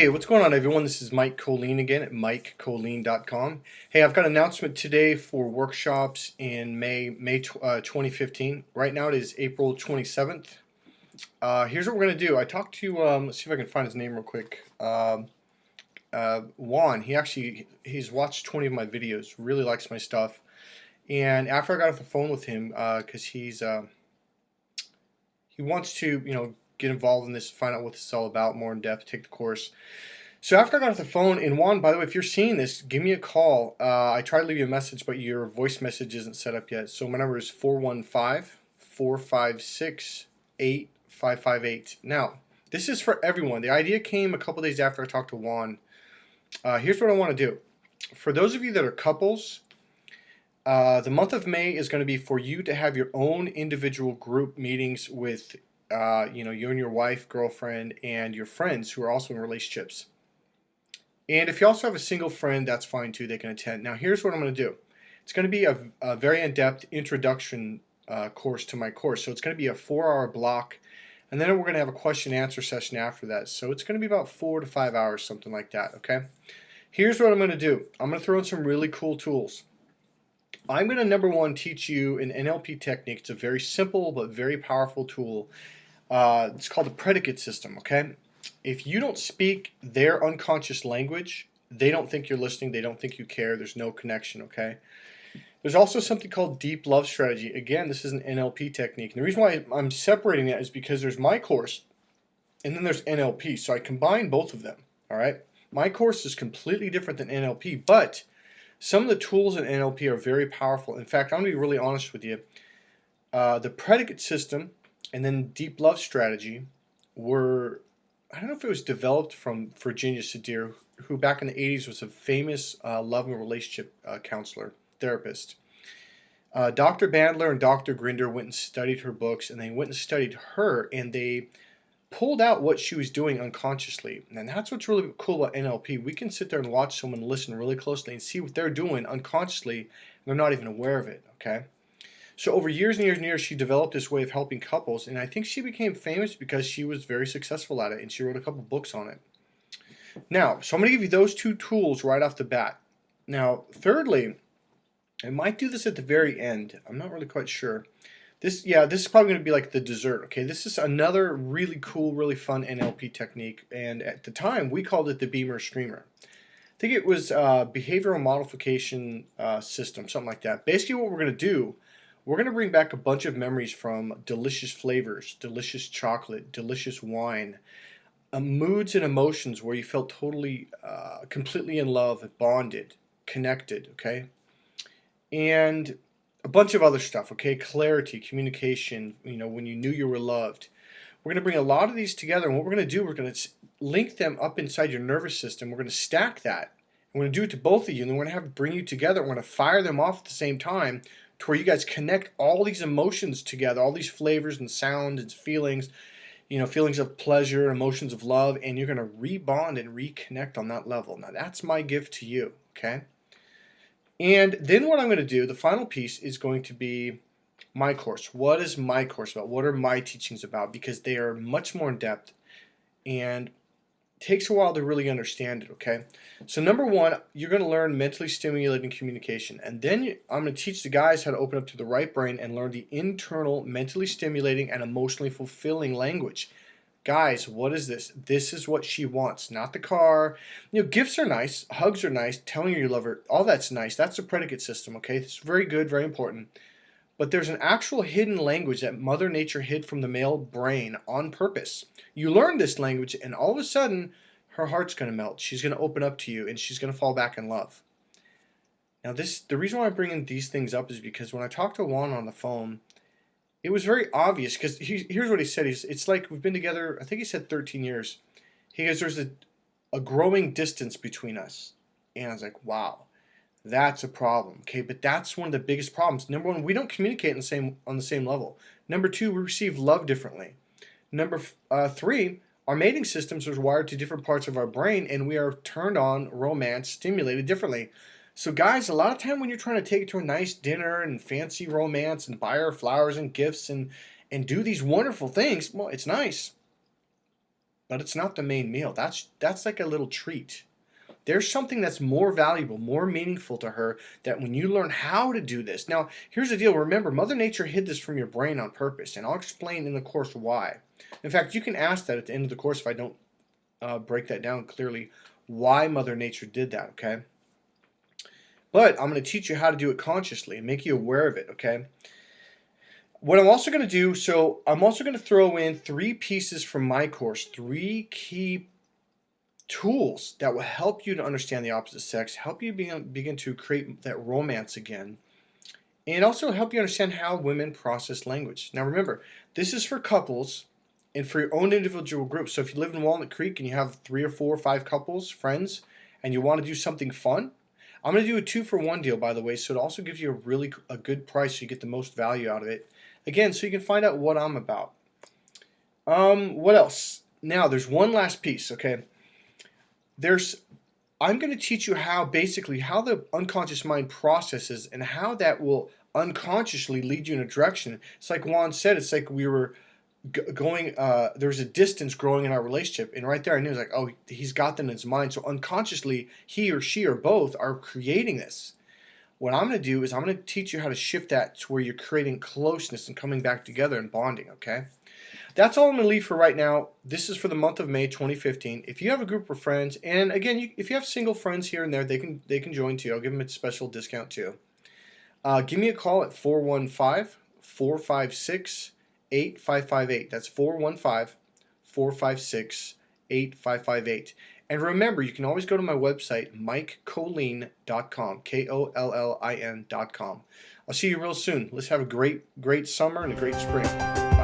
Hey, what's going on, everyone? This is Mike Kollin again at MikeKollin.com. Hey, I've got an announcement today for workshops in May 2015. Right now it is April 27th. Here's what we're going to do. I talked to, let's see if I can find his name real quick. Juan. He's watched 20 of my videos, really likes my stuff. And after I got off the phone with him, because he wants to, get involved in this, find out what this is all about more in depth, take the course. So after I got off the phone, and Juan, by the way, if you're seeing this, give me a call. I tried to leave you a message, but your voice message isn't set up yet. So my number is 415-456-8558. Now, this is for everyone. The idea came a couple days after I talked to Juan. Here's what I want to do. For those of you that are couples, the month of May is going to be for you to have your own individual group meetings with you and your wife, girlfriend, and your friends who are also in relationships. And if you also have a single friend, that's fine too. They can attend. Now, here's what I'm going to do. It's going to be a very in-depth introduction course to my course. So it's going to be a 4-hour block. And then we're going to have a question-and-answer session after that. So it's going to be about 4 to 5 hours, something like that, okay? Here's what I'm going to do. I'm going to throw in some really cool tools. I'm going to, number one, teach you an NLP technique. It's a very simple but very powerful tool. It's called the predicate system, okay? If you don't speak their unconscious language, they don't think you're listening, they don't think you care, there's no connection, okay? There's also something called deep love strategy. Again, this is an NLP technique. And the reason why I'm separating that is because there's my course, and then there's NLP. So I combine both of them, all right? My course is completely different than NLP, but some of the tools in NLP are very powerful. In fact, I'm going to be really honest with you. The predicate system and then deep love strategy were, I don't know if it was developed from Virginia Sadir, who back in the 80s was a famous love and relationship counselor, therapist. Dr. Bandler and Dr. Grinder went and studied her books, and they went and studied her, and they pulled out what she was doing unconsciously. And that's what's really cool about NLP. We can sit there and watch someone listen really closely and see what they're doing unconsciously, and they're not even aware of it, okay? So over years and years and years, she developed this way of helping couples, and I think she became famous because she was very successful at it, and she wrote a couple books on it. Now, so I'm going to give you those two tools right off the bat. Now, thirdly, I might do this at the very end. I'm not really quite sure. This is probably going to be like the dessert, okay? This is another really cool, really fun NLP technique, and at the time, we called it the Beamer Streamer. I think it was behavioral modification system, something like that. Basically, what we're going to do, we're going to bring back a bunch of memories from delicious flavors, delicious chocolate, delicious wine, moods and emotions where you felt totally, completely in love, bonded, connected, okay? And a bunch of other stuff, okay? Clarity, communication, when you knew you were loved. We're going to bring a lot of these together, and what we're going to do, we're going to link them up inside your nervous system. We're going to stack that. We're going to do it to both of you, and then we're going to bring you together. We're going to fire them off at the same time, to where you guys connect all these emotions together, all these flavors and sounds and feelings, feelings of pleasure, emotions of love, and you're going to rebond and reconnect on that level. Now, that's my gift to you, okay? And then what I'm going to do, the final piece, is going to be my course. What is my course about? What are my teachings about? Because they are much more in depth, and takes a while to really understand it, okay? So number one, you're going to learn mentally stimulating communication. And then I'm going to teach the guys how to open up to the right brain and learn the internal mentally stimulating and emotionally fulfilling language. Guys, what is this? This is what she wants, not the car. Gifts are nice, hugs are nice, telling her you love her, all that's nice. That's the predicate system, okay? It's very good, very important. But there's an actual hidden language that Mother Nature hid from the male brain on purpose. You learn this language, and all of a sudden, her heart's going to melt. She's going to open up to you, and she's going to fall back in love. Now, the reason why I'm bringing these things up is because when I talked to Juan on the phone, it was very obvious, because here's what he said. It's like we've been together, I think he said 13 years. He goes, there's a growing distance between us. And I was like, wow. That's a problem, okay? But that's one of the biggest problems. Number one, we don't communicate on the same level. Number two, we receive love differently. Number three, our mating systems are wired to different parts of our brain, and we are turned on, romance, stimulated differently. So guys, a lot of time when you're trying to take it to a nice dinner and fancy romance and buy her flowers and gifts and do these wonderful things, well, it's nice. but it's not the main meal. That's like a little treat. There's something that's more valuable, more meaningful to her, that when you learn how to do this. Now, here's the deal. Remember, Mother Nature hid this from your brain on purpose, and I'll explain in the course why. In fact, you can ask that at the end of the course if I don't break that down clearly, why Mother Nature did that, okay? But I'm going to teach you how to do it consciously and make you aware of it, okay? What I'm also going to do, so I'm also going to throw in 3 pieces from my course, 3 key tools that will help you to understand the opposite sex, help you begin to create that romance again, and also help you understand how women process language. Now remember, this is for couples and for your own individual groups. So if you live in Walnut Creek and you have 3 or 4 or 5 couples, friends, and you want to do something fun, I'm going to do a 2-for-1 deal, by the way, so it also gives you a good price so you get the most value out of it. Again, so you can find out what I'm about. What else? Now, there's one last piece, okay? I'm going to teach you how the unconscious mind processes and how that will unconsciously lead you in a direction. It's like Juan said, it's like we were going, there's a distance growing in our relationship, and right there I knew, it was like, oh, he's got that in his mind. So unconsciously, he or she or both are creating this. What I'm going to do is I'm going to teach you how to shift that to where you're creating closeness and coming back together and bonding, okay? That's all I'm going to leave for right now. This is for the month of May 2015. If you have a group of friends, and again, if you have single friends here and there, they can join too. I'll give them a special discount too. Give me a call at 415-456-8558. That's 415-456-8558. And remember, you can always go to my website, MikeKollin.com, Kollin.com. I'll see you real soon. Let's have a great summer and a great spring. Bye.